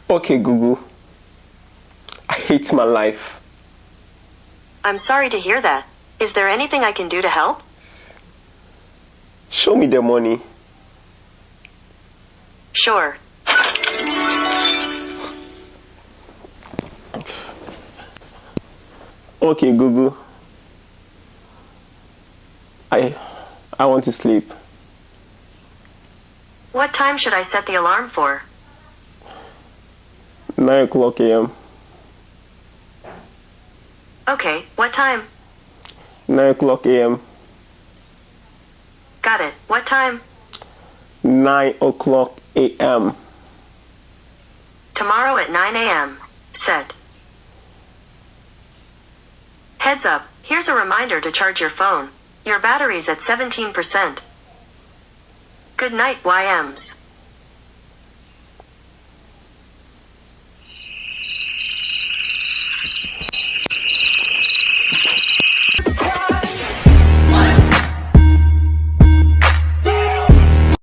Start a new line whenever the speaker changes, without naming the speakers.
Okay, Google. I hate my life.
I'm sorry to hear that. Is there anything I can do to help?
Show me the money.
Sure.
Okay, Google. I want to sleep.
What time should I set the alarm for?
9 o'clock a.m.
Okay, what time?
9 o'clock a.m.
Got it. What time?
9 o'clock a.m.
Tomorrow at 9 a.m. Set. Heads up, here's a reminder to charge your phone. Your battery's at 17%. Good night, YMs.